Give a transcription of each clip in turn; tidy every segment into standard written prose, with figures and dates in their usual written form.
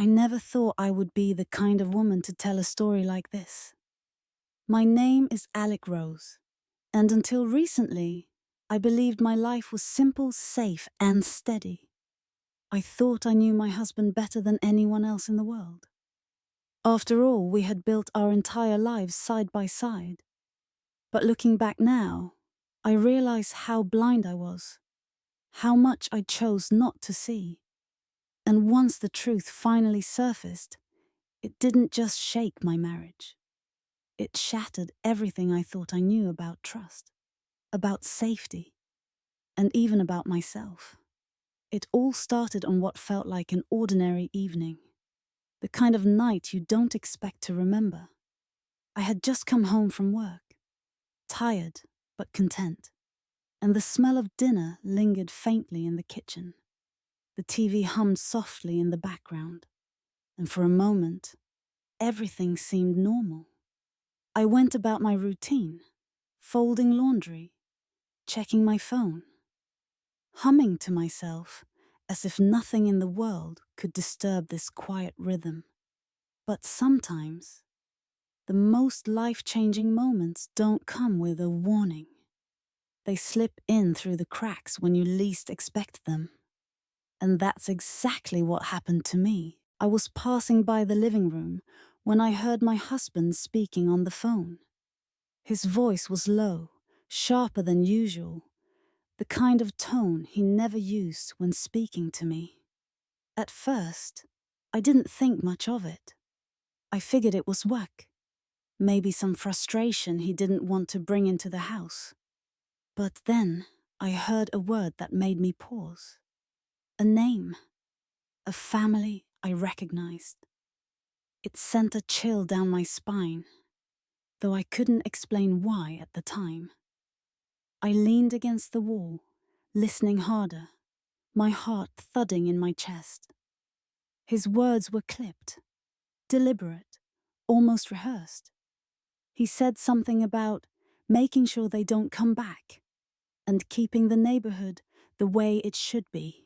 I never thought I would be the kind of woman to tell a story like this. My name is Alec Rose, and until recently, I believed my life was simple, safe, and steady. I thought I knew my husband better than anyone else in the world. After all, we had built our entire lives side by side. But looking back now, I realize how blind I was, how much I chose not to see. And once the truth finally surfaced, it didn't just shake my marriage. It shattered everything I thought I knew about trust, about safety, and even about myself. It all started on what felt like an ordinary evening, the kind of night you don't expect to remember. I had just come home from work, tired but content, and the smell of dinner lingered faintly in the kitchen. The TV hummed softly in the background, and for a moment, everything seemed normal. I went about my routine, folding laundry, checking my phone, humming to myself as if nothing in the world could disturb this quiet rhythm. But sometimes, the most life-changing moments don't come with a warning. They slip in through the cracks when you least expect them. And that's exactly what happened to me. I was passing by the living room when I heard my husband speaking on the phone. His voice was low, sharper than usual, the kind of tone he never used when speaking to me. At first, I didn't think much of it. I figured it was work, maybe some frustration he didn't want to bring into the house. But then I heard a word that made me pause. A name, a family I recognized. It sent a chill down my spine, though I couldn't explain why at the time. I leaned against the wall, listening harder, my heart thudding in my chest. His words were clipped, deliberate, almost rehearsed. He said something about making sure they don't come back and keeping the neighborhood the way it should be.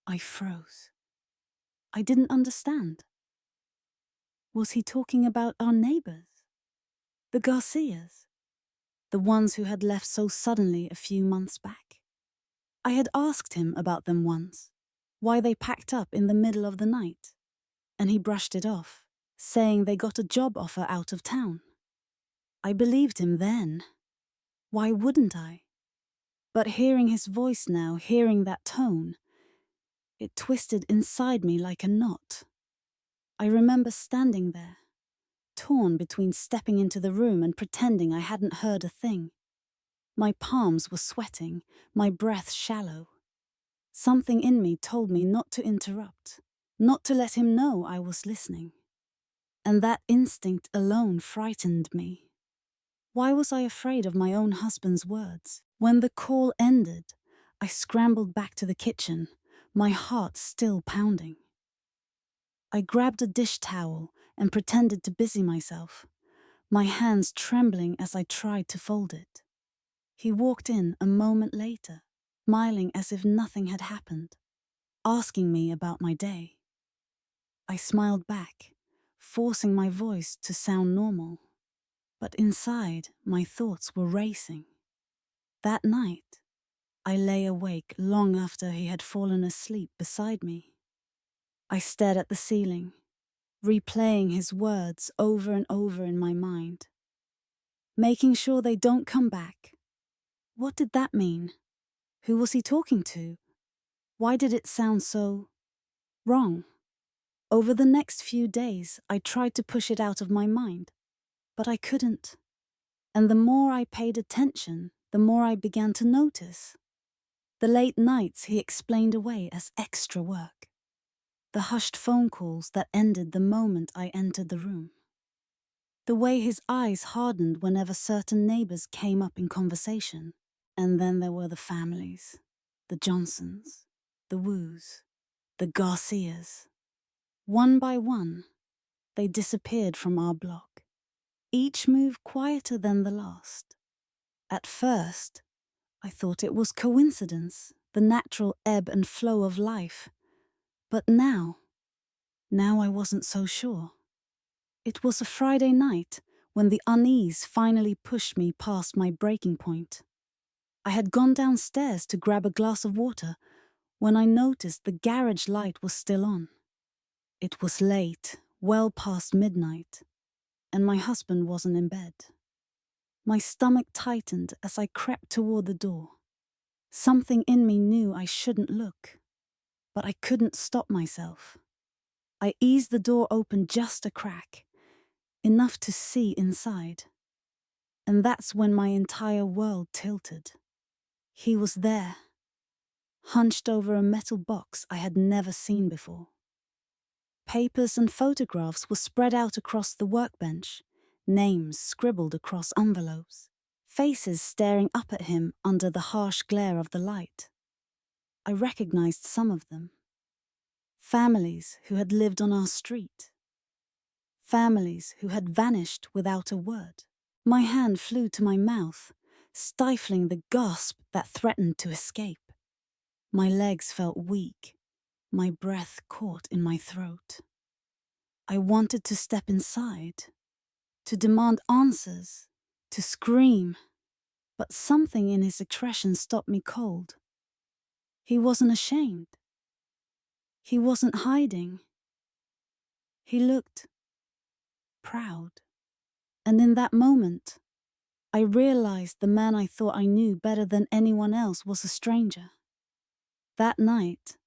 I froze. I didn't understand. Was he talking about our neighbors? The Garcias? The ones who had left so suddenly a few months back? I had asked him about them once, why they packed up in the middle of the night, and he brushed it off, saying they got a job offer out of town. I believed him then. Why wouldn't I? But hearing his voice now, hearing that tone, it twisted inside me like a knot. I remember standing there, torn between stepping into the room and pretending I hadn't heard a thing. My palms were sweating, my breath shallow. Something in me told me not to interrupt, not to let him know I was listening. And that instinct alone frightened me. Why was I afraid of my own husband's words? When the call ended, I scrambled back to the kitchen, my heart still pounding. I grabbed a dish towel and pretended to busy myself, my hands trembling as I tried to fold it. He walked in a moment later, smiling as if nothing had happened, asking me about my day. I smiled back, forcing my voice to sound normal. But inside, my thoughts were racing. That night, I lay awake long after he had fallen asleep beside me. I stared at the ceiling, replaying his words over and over in my mind. Making sure they don't come back. What did that mean? Who was he talking to? Why did it sound so wrong? Over the next few days, I tried to push it out of my mind, but I couldn't. And the more I paid attention, the more I began to notice. The late nights he explained away as extra work. The hushed phone calls that ended the moment I entered the room. The way his eyes hardened whenever certain neighbors came up in conversation. And then there were the families, the Johnsons, the Woos, the Garcias. One by one, they disappeared from our block, each move quieter than the last. At first, I thought it was coincidence, the natural ebb and flow of life. But now, Now I wasn't so sure. It was a Friday night when the unease finally pushed me past my breaking point. I had gone downstairs to grab a glass of water when I noticed the garage light was still on. It was late, well past midnight, and my husband wasn't in bed. My stomach tightened as I crept toward the door. Something in me knew I shouldn't look, but I couldn't stop myself. I eased the door open just a crack, enough to see inside. And that's when my entire world tilted. He was there, hunched over a metal box I had never seen before. Papers and photographs were spread out across the workbench, names scribbled across envelopes, faces staring up at him under the harsh glare of the light. I recognized some of them. Families who had lived on our street. Families who had vanished without a word. My hand flew to my mouth, stifling the gasp that threatened to escape. My legs felt weak, my breath caught in my throat. I wanted to step inside, to demand answers, to scream, but something in his expression stopped me cold. He wasn't ashamed. He wasn't hiding. He looked proud. And in that moment, I realized the man I thought I knew better than anyone else was a stranger. That night,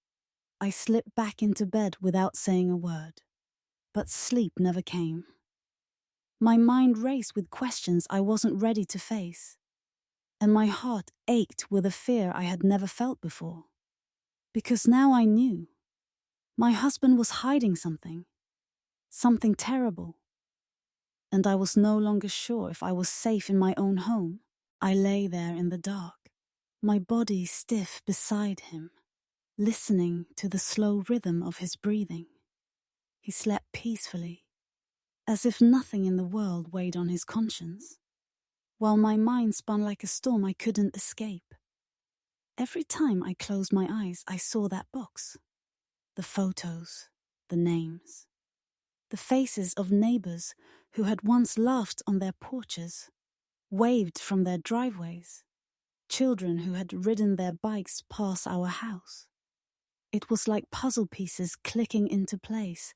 I slipped back into bed without saying a word, but sleep never came. My mind raced with questions I wasn't ready to face, and my heart ached with a fear I had never felt before. Because now I knew. My husband was hiding something terrible, and I was no longer sure if I was safe in my own home. I lay there in the dark, my body stiff beside him, listening to the slow rhythm of his breathing. He slept peacefully, as if nothing in the world weighed on his conscience, while my mind spun like a storm I couldn't escape. Every time I closed my eyes, I saw that box. The photos, the names, the faces of neighbors who had once laughed on their porches, waved from their driveways, children who had ridden their bikes past our house. It was like puzzle pieces clicking into place,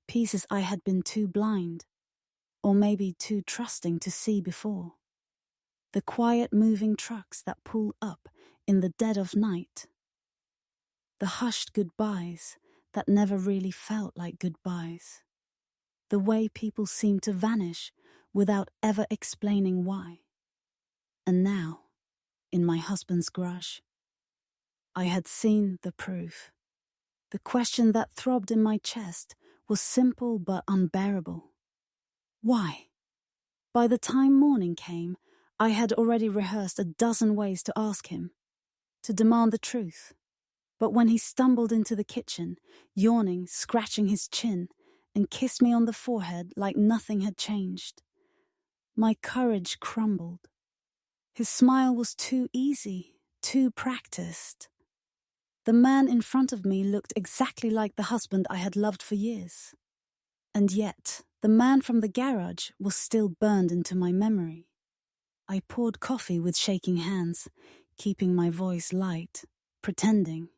pieces I had been too blind, or maybe too trusting to see before. The quiet moving trucks that pull up in the dead of night. The hushed goodbyes that never really felt like goodbyes. The way people seemed to vanish without ever explaining why. And now, in my husband's garage, I had seen the proof. The question that throbbed in my chest was simple but unbearable. Why? By the time morning came, I had already rehearsed a dozen ways to ask him, to demand the truth. But when he stumbled into the kitchen, yawning, scratching his chin, and kissed me on the forehead like nothing had changed, my courage crumbled. His smile was too easy, too practiced. The man in front of me looked exactly like the husband I had loved for years. And yet, the man from the garage was still burned into my memory. I poured coffee with shaking hands, keeping my voice light, pretending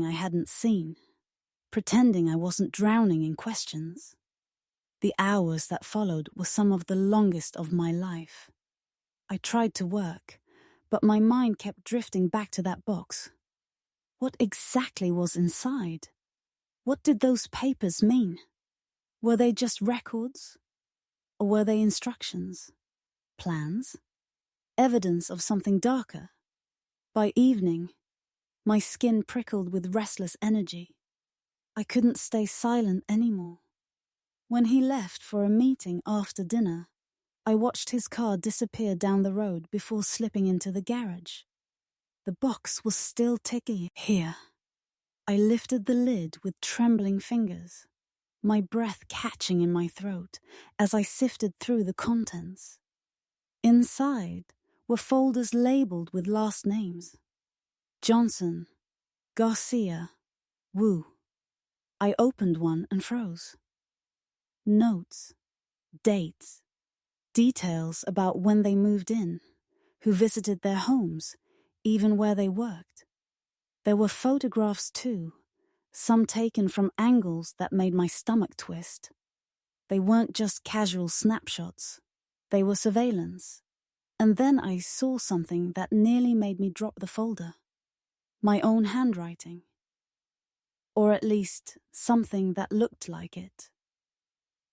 I hadn't seen, pretending I wasn't drowning in questions. The hours that followed were some of the longest of my life. I tried to work, but my mind kept drifting back to that box. What exactly was inside? What did those papers mean? Were they just records? Or were they instructions? Plans? Evidence of something darker? By evening, my skin prickled with restless energy. I couldn't stay silent anymore. When he left for a meeting after dinner, I watched his car disappear down the road before slipping into the garage. The box was still ticking. Here. I lifted the lid with trembling fingers, my breath catching in my throat as I sifted through the contents. Inside were folders labeled with last names. Johnson, Garcia, Wu. I opened one and froze. Notes, dates, details about when they moved in, who visited their homes, even where they worked. There were photographs too, some taken from angles that made my stomach twist. They weren't just casual snapshots. They were surveillance. And then I saw something that nearly made me drop the folder. My own handwriting. Or at least something that looked like it.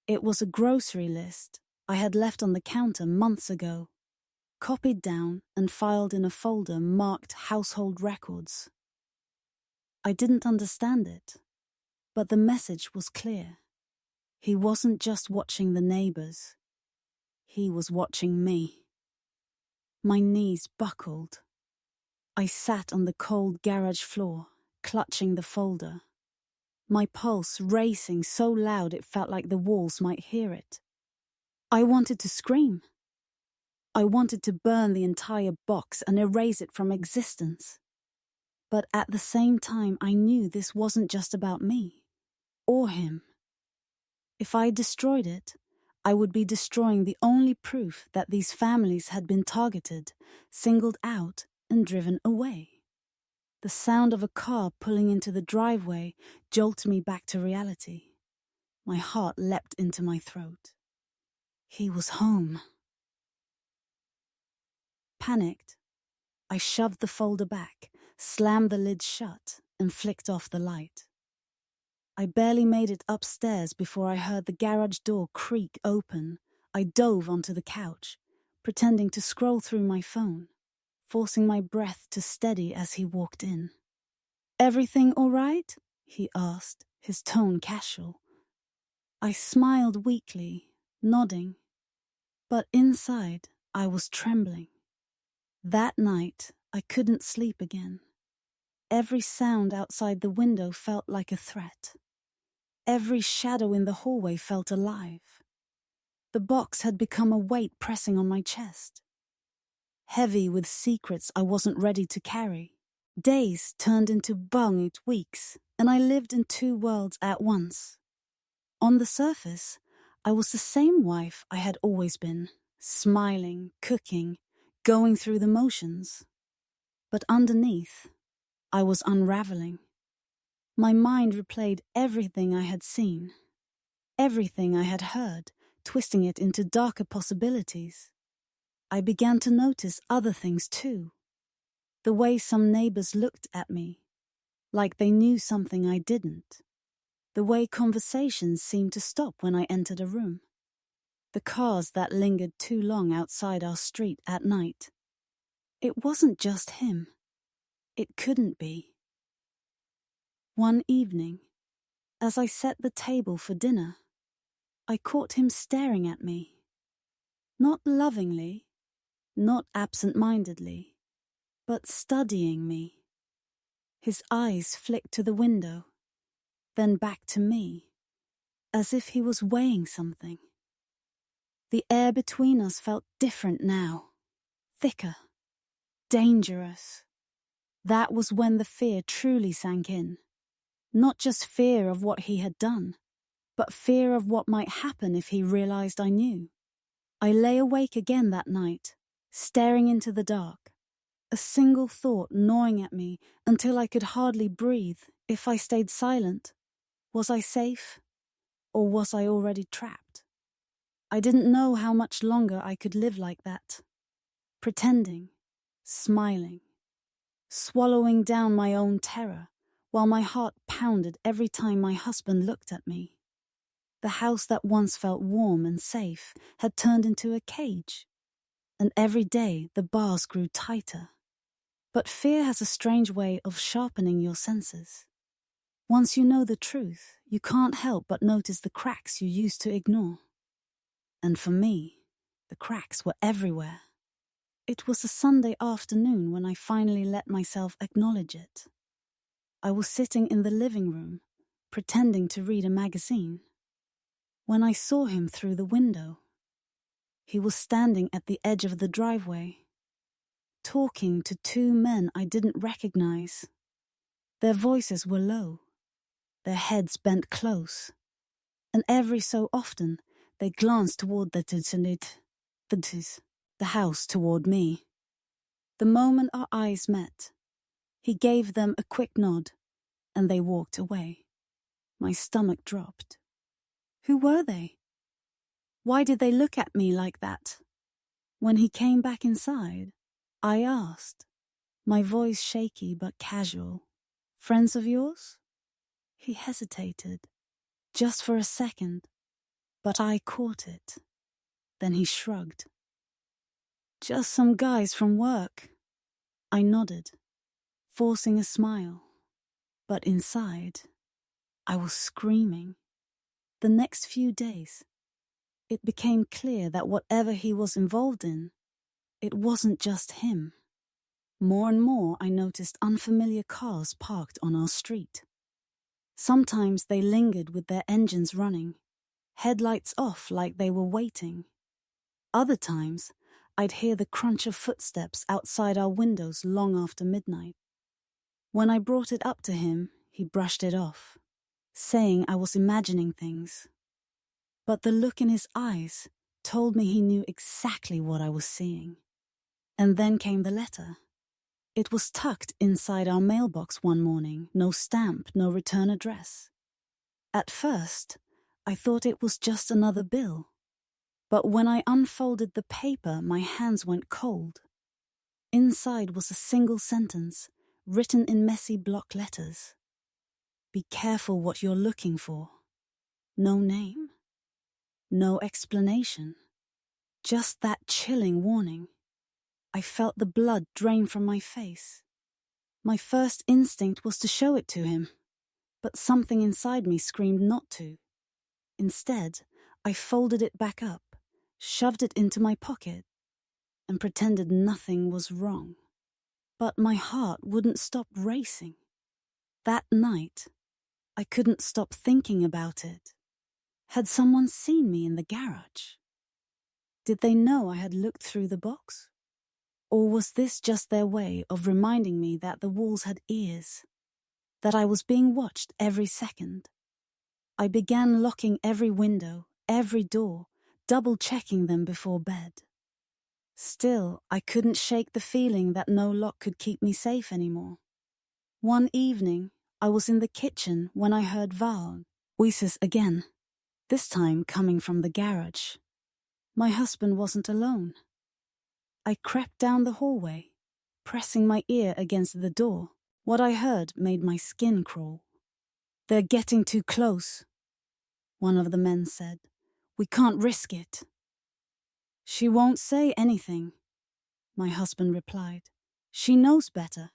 It was a grocery list I had left on the counter months ago, copied down and filed in a folder marked household records. I didn't understand it, but the message was clear. He wasn't just watching the neighbors. He was watching me. My knees buckled. I sat on the cold garage floor, clutching the folder. My pulse racing so loud it felt like the walls might hear it. I wanted to scream. I wanted to burn the entire box and erase it from existence. But at the same time, I knew this wasn't just about me, or him. If I destroyed it, I would be destroying the only proof that these families had been targeted, singled out, and driven away. The sound of a car pulling into the driveway jolted me back to reality. My heart leapt into my throat. He was home. Panicked, I shoved the folder back, slammed the lid shut, and flicked off the light. I barely made it upstairs before I heard the garage door creak open. I dove onto the couch, pretending to scroll through my phone, forcing my breath to steady as he walked in. "Everything all right?" he asked, his tone casual. I smiled weakly, nodding, but inside I was trembling. That night I couldn't sleep again. Every sound outside the window felt like a threat. Every shadow in the hallway felt alive. The box had become a weight pressing on my chest, heavy with secrets I wasn't ready to carry. Days turned into bunged weeks, and I lived in two worlds at once. On the surface, I was the same wife I had always been, smiling, cooking, going through the motions. But underneath, I was unraveling. My mind replayed everything I had seen, everything I had heard, twisting it into darker possibilities. I began to notice other things too. The way some neighbors looked at me, like they knew something I didn't. The way conversations seemed to stop when I entered a room. The cars that lingered too long outside our street at night. It wasn't just him. It couldn't be. One evening, as I set the table for dinner, I caught him staring at me. Not lovingly, not absent-mindedly, but studying me. His eyes flicked to the window, then back to me, as if he was weighing something. The air between us felt different now, thicker, dangerous. That was when the fear truly sank in. Not just fear of what he had done, but fear of what might happen if he realized I knew. I lay awake again that night, staring into the dark, a single thought gnawing at me until I could hardly breathe. If I stayed silent, was I safe, or was I already trapped? I didn't know how much longer I could live like that, pretending, smiling, swallowing down my own terror, while my heart pounded every time my husband looked at me. The house that once felt warm and safe had turned into a cage, and every day the bars grew tighter. But fear has a strange way of sharpening your senses. Once you know the truth, you can't help but notice the cracks you used to ignore. And for me, the cracks were everywhere. It was a Sunday afternoon when I finally let myself acknowledge it. I was sitting in the living room, pretending to read a magazine, when I saw him through the window. He was standing at the edge of the driveway, talking to two men I didn't recognize. Their voices were low, their heads bent close, and every so often they glanced toward the house toward me. The moment our eyes met, he gave them a quick nod, and they walked away. My stomach dropped. Who were they? Why did they look at me like that? When he came back inside, I asked, my voice shaky but casual, "Friends of yours?" He hesitated, just for a second, but I caught it. Then he shrugged. "Just some guys from work." I nodded, forcing a smile, but inside, I was screaming. The next few days, it became clear that whatever he was involved in, it wasn't just him. More and more, I noticed unfamiliar cars parked on our street. Sometimes they lingered with their engines running, headlights off like they were waiting. Other times, I'd hear the crunch of footsteps outside our windows long after midnight. When I brought it up to him, he brushed it off, saying I was imagining things. But the look in his eyes told me he knew exactly what I was seeing. And then came the letter. It was tucked inside our mailbox one morning, no stamp, no return address. At first, I thought it was just another bill. But when I unfolded the paper, my hands went cold. Inside was a single sentence, written in messy block letters. "Be careful what you're looking for." No name. No explanation. Just that chilling warning. I felt the blood drain from my face. My first instinct was to show it to him, but something inside me screamed not to. Instead, I folded it back up, shoved it into my pocket, and pretended nothing was wrong. But my heart wouldn't stop racing. That night, I couldn't stop thinking about it. Had someone seen me in the garage? Did they know I had looked through the box? Or was this just their way of reminding me that the walls had ears, that I was being watched every second? I began locking every window, every door, double-checking them before bed. Still, I couldn't shake the feeling that no lock could keep me safe anymore. One evening, I was in the kitchen when I heard voices again, this time coming from the garage. My husband wasn't alone. I crept down the hallway, pressing my ear against the door. What I heard made my skin crawl. "They're getting too close," one of the men said. "We can't risk it." "She won't say anything," my husband replied. "She knows better."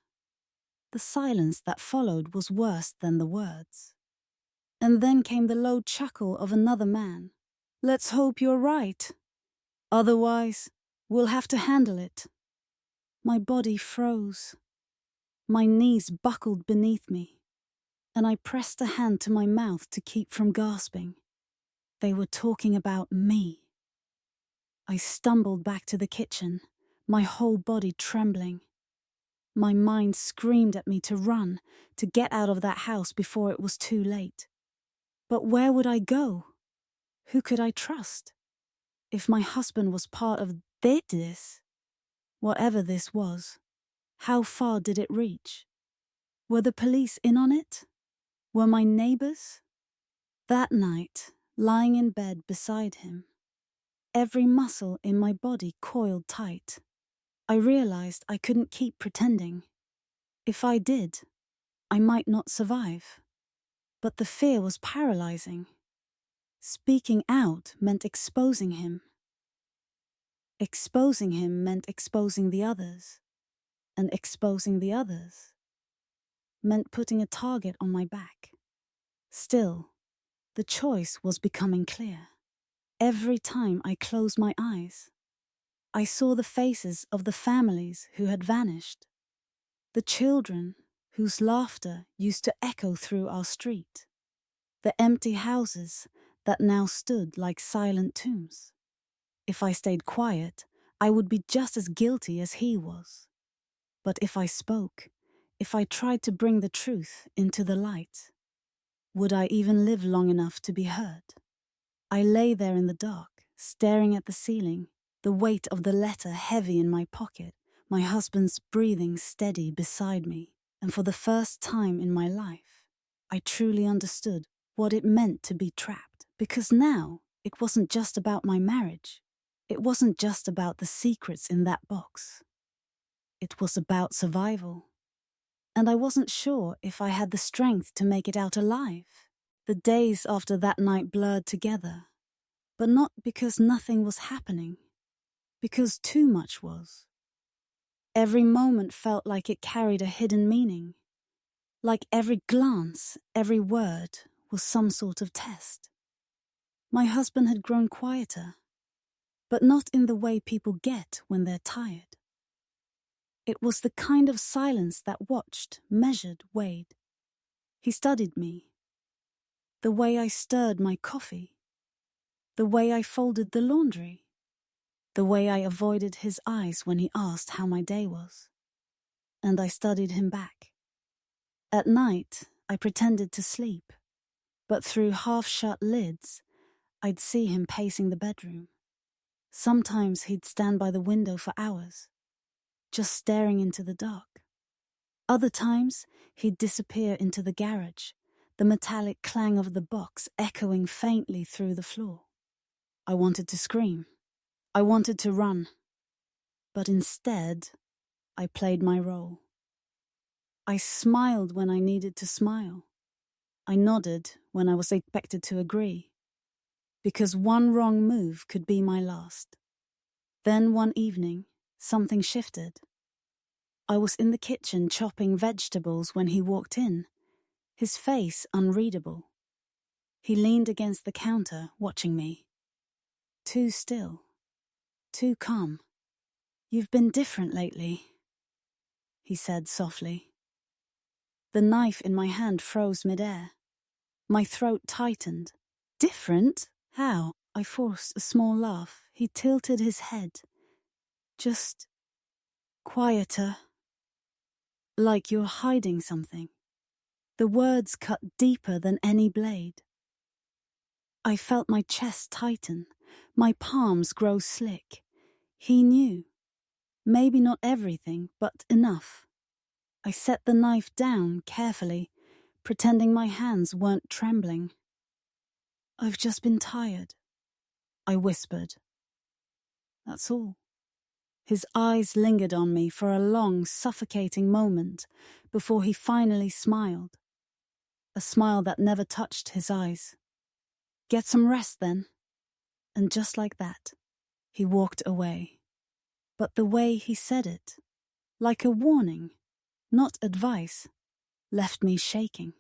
The silence that followed was worse than the words. And then came the low chuckle of another man. "Let's hope you're right. Otherwise, we'll have to handle it." My body froze. My knees buckled beneath me, and I pressed a hand to my mouth to keep from gasping. They were talking about me. I stumbled back to the kitchen, my whole body trembling. My mind screamed at me to run, to get out of that house before it was too late. But where would I go? Who could I trust? If my husband was part of this, whatever this was, how far did it reach? Were the police in on it? Were my neighbors? That night, lying in bed beside him, every muscle in my body coiled tight. I realized I couldn't keep pretending. If I did, I might not survive. But the fear was paralyzing. Speaking out meant exposing him. Exposing him meant exposing the others. And exposing the others meant putting a target on my back. Still, the choice was becoming clear. Every time I closed my eyes, I saw the faces of the families who had vanished, the children whose laughter used to echo through our street, the empty houses that now stood like silent tombs. If I stayed quiet, I would be just as guilty as he was. But if I spoke, if I tried to bring the truth into the light, Would I even live long enough to be heard? I lay there in the dark, staring at the ceiling, the weight of the letter heavy in my pocket, my husband's breathing steady beside me, and for the first time in my life, I truly understood what it meant to be trapped, because now it wasn't just about my marriage. It wasn't just about the secrets in that box. It was about survival. And I wasn't sure if I had the strength to make it out alive. The days after that night blurred together, but not because nothing was happening, because too much was. Every moment felt like it carried a hidden meaning, like every glance, every word was some sort of test. My husband had grown quieter, but not in the way people get when they're tired. It was the kind of silence that watched, measured, weighed. He studied me. The way I stirred my coffee. The way I folded the laundry. The way I avoided his eyes when he asked how my day was. And I studied him back. At night, I pretended to sleep, but through half-shut lids, I'd see him pacing the bedroom. Sometimes he'd stand by the window for hours, just staring into the dark. Other times, he'd disappear into the garage, the metallic clang of the box echoing faintly through the floor. I wanted to scream. I wanted to run. But instead, I played my role. I smiled when I needed to smile. I nodded when I was expected to agree. Because one wrong move could be my last. Then one evening, something shifted. I was in the kitchen chopping vegetables when he walked in, his face unreadable. He leaned against the counter, watching me. Too still. Too calm. "You've been different lately," he said softly. The knife in my hand froze midair. My throat tightened. "Different? How?" I forced a small laugh. He tilted his head. "Just quieter. Like you're hiding something." The words cut deeper than any blade. I felt my chest tighten, my palms grow slick. He knew. Maybe not everything, but enough. I set the knife down carefully, pretending my hands weren't trembling. "I've just been tired," I whispered. That's all. His eyes lingered on me for a long, suffocating moment before he finally smiled. A smile that never touched his eyes. "Get some rest then." And just like that, he walked away. But the way he said it, like a warning, not advice, left me shaking.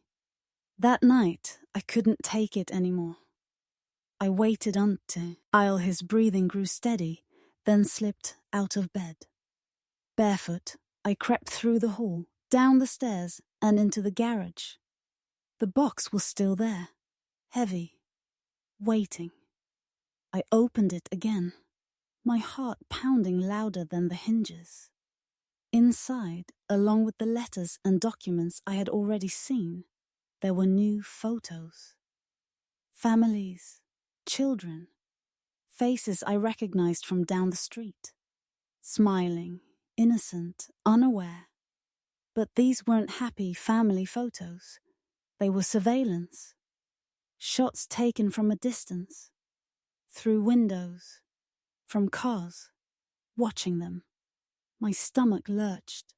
That night, I couldn't take it anymore. I waited until his breathing grew steady, then slipped out of bed. Barefoot, I crept through the hall, down the stairs, and into the garage. The box was still there, heavy, waiting. I opened it again, my heart pounding louder than the hinges. Inside, along with the letters and documents I had already seen, there were new photos. Families, children, faces I recognized from down the street. Smiling, innocent, unaware. But these weren't happy family photos. They were surveillance. Shots taken from a distance. Through windows. From cars. Watching them. My stomach lurched.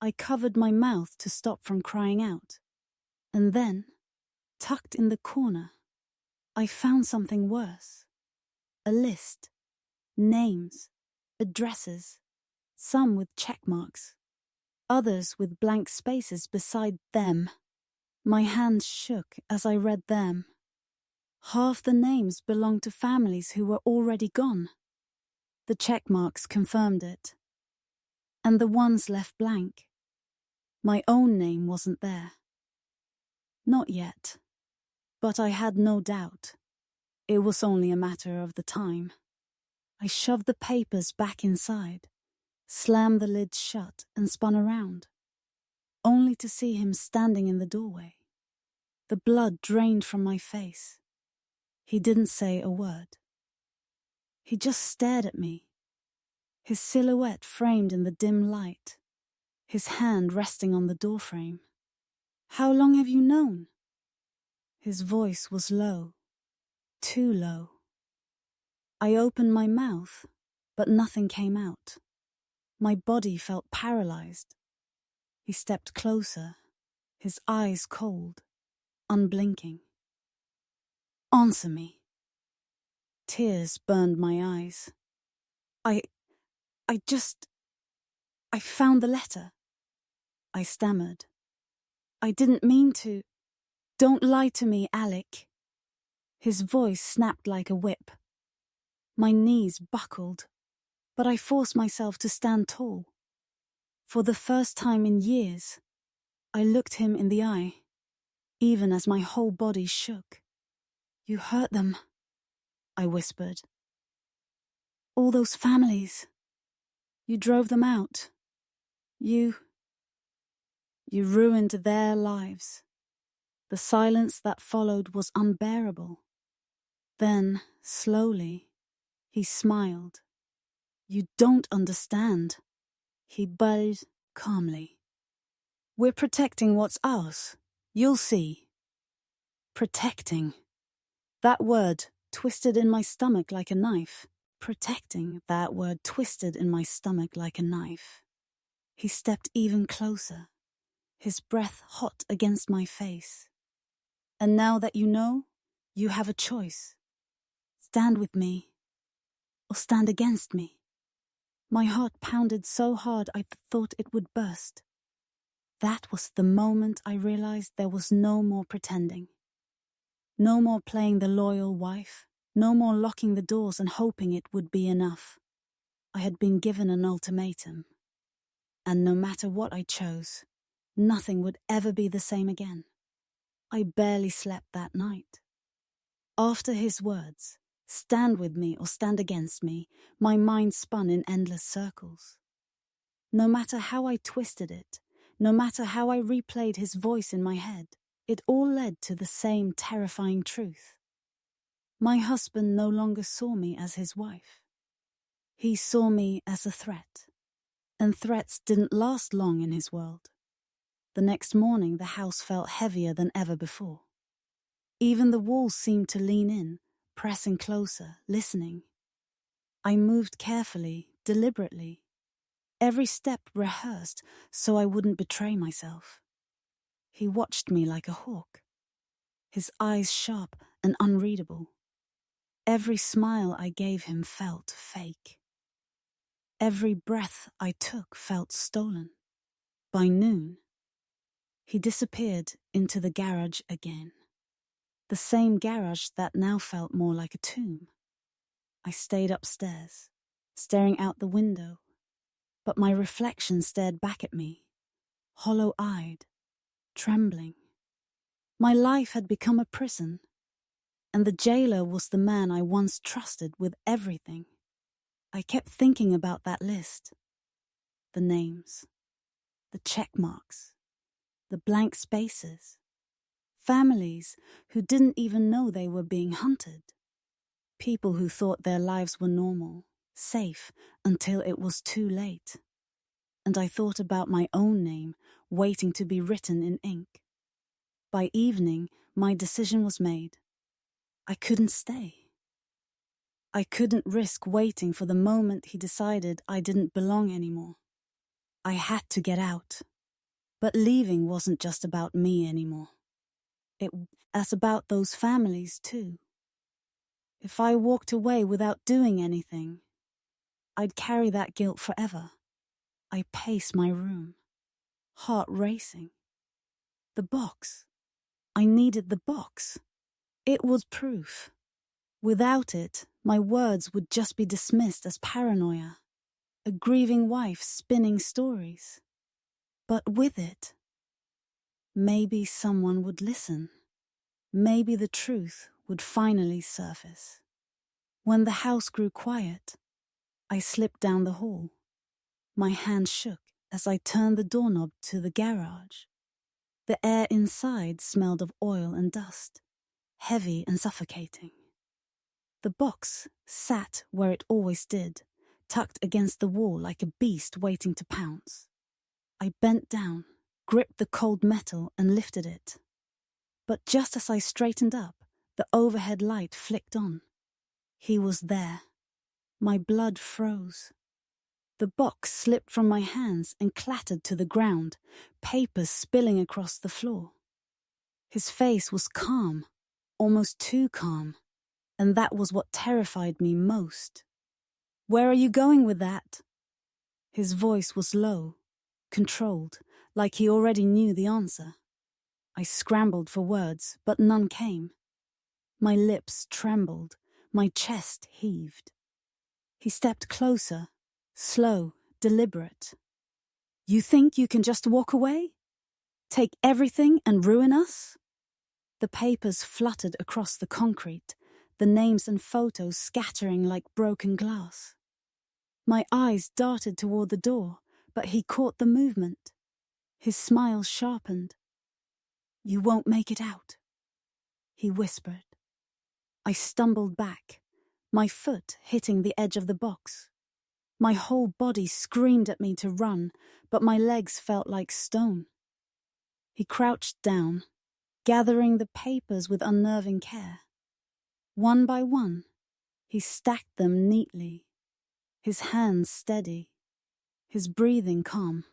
I covered my mouth to stop from crying out. And then, tucked in the corner, I found something worse. A list. Names. Addresses. Some with check marks. Others with blank spaces beside them. My hands shook as I read them. Half the names belonged to families who were already gone. The check marks confirmed it. And the ones left blank. My own name wasn't there. Not yet. But I had no doubt. It was only a matter of the time. I shoved the papers back inside, slammed the lid shut and spun around, only to see him standing in the doorway. The blood drained from my face. He didn't say a word. He just stared at me, his silhouette framed in the dim light, his hand resting on the doorframe. "How long have you known?" His voice was low, too low. I opened my mouth, but nothing came out. My body felt paralyzed. He stepped closer, his eyes cold, unblinking. "Answer me." Tears burned my eyes. I found the letter," I stammered. "I didn't mean to." "Don't lie to me, Alec." His voice snapped like a whip. My knees buckled, but I forced myself to stand tall. For the first time in years, I looked him in the eye, even as my whole body shook. "You hurt them," I whispered. "All those families. You drove them out. You ruined their lives." The silence that followed was unbearable. Then, slowly, he smiled. "You don't understand," he bellowed calmly. "We're protecting what's ours. You'll see." Protecting. That word twisted in my stomach like a knife. Protecting, that word twisted in my stomach like a knife. He stepped even closer, his breath hot against my face. "And now that you know, you have a choice. Stand with me, or stand against me." My heart pounded so hard I thought it would burst. That was the moment I realized there was no more pretending. No more playing the loyal wife. No more locking the doors and hoping it would be enough. I had been given an ultimatum. And no matter what I chose, nothing would ever be the same again. I barely slept that night. After his words, "Stand with me or stand against me," my mind spun in endless circles. No matter how I twisted it, no matter how I replayed his voice in my head, it all led to the same terrifying truth. My husband no longer saw me as his wife. He saw me as a threat. And threats didn't last long in his world. The next morning, the house felt heavier than ever before. Even the walls seemed to lean in, pressing closer, listening. I moved carefully, deliberately. Every step rehearsed so I wouldn't betray myself. He watched me like a hawk, his eyes sharp and unreadable. Every smile I gave him felt fake. Every breath I took felt stolen. By noon, he disappeared into the garage again. The same garage that now felt more like a tomb. I stayed upstairs, staring out the window, but my reflection stared back at me, hollow-eyed, trembling. My life had become a prison, and the jailer was the man I once trusted with everything. I kept thinking about that list. The names, the check marks, the blank spaces. Families who didn't even know they were being hunted. People who thought their lives were normal, safe, until it was too late. And I thought about my own name, waiting to be written in ink. By evening, my decision was made. I couldn't stay. I couldn't risk waiting for the moment he decided I didn't belong anymore. I had to get out. But leaving wasn't just about me anymore. It was about those families too. If I walked away without doing anything, I'd carry that guilt forever. I paced my room, heart racing. The box. I needed the box. It was proof. Without it, my words would just be dismissed as paranoia, a grieving wife spinning stories. But with it, maybe someone would listen. Maybe the truth would finally surface. When the house grew quiet, I slipped down the hall. My hand shook as I turned the doorknob to the garage. The air inside smelled of oil and dust, heavy and suffocating. The box sat where it always did, tucked against the wall like a beast waiting to pounce. I bent down, gripped the cold metal and lifted it. But just as I straightened up, the overhead light flicked on. He was there. My blood froze. The box slipped from my hands and clattered to the ground, papers spilling across the floor. His face was calm, almost too calm, and that was what terrified me most. "Where are you going with that?" His voice was low, controlled, like he already knew the answer. I scrambled for words, but none came. My lips trembled, my chest heaved. He stepped closer, slow, deliberate. "You think you can just walk away? Take everything and ruin us?" The papers fluttered across the concrete, the names and photos scattering like broken glass. My eyes darted toward the door, but he caught the movement. His smile sharpened. "You won't make it out," he whispered. I stumbled back, my foot hitting the edge of the box. My whole body screamed at me to run, but my legs felt like stone. He crouched down, gathering the papers with unnerving care. One by one, he stacked them neatly, his hands steady, his breathing calm.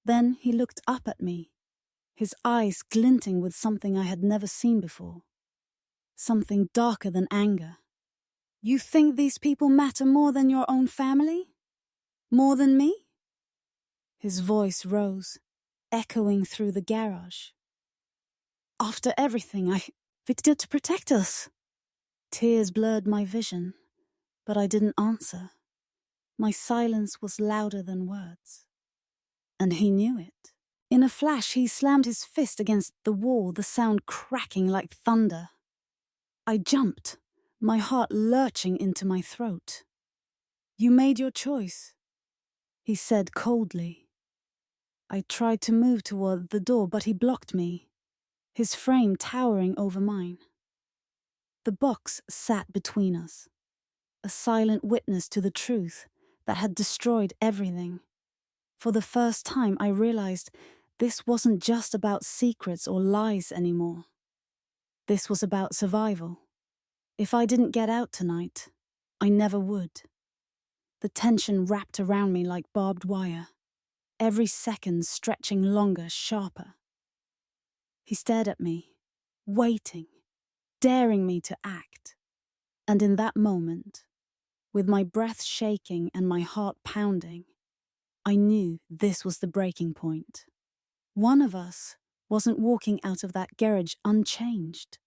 Then he looked up at me, his eyes glinting with something I had never seen before. Something darker than anger. "You think these people matter more than your own family? More than me?" His voice rose, echoing through the garage. "After everything we did to protect us." Tears blurred my vision, but I didn't answer. My silence was louder than words. And he knew it. In a flash, he slammed his fist against the wall, the sound cracking like thunder. I jumped, my heart lurching into my throat. "You made your choice," he said coldly. I tried to move toward the door, but he blocked me, his frame towering over mine. The box sat between us, a silent witness to the truth that had destroyed everything. For the first time, I realized this wasn't just about secrets or lies anymore. This was about survival. If I didn't get out tonight, I never would. The tension wrapped around me like barbed wire, every second stretching longer, sharper. He stared at me, waiting, daring me to act. And in that moment, with my breath shaking and my heart pounding, I knew this was the breaking point. One of us wasn't walking out of that garage unchanged.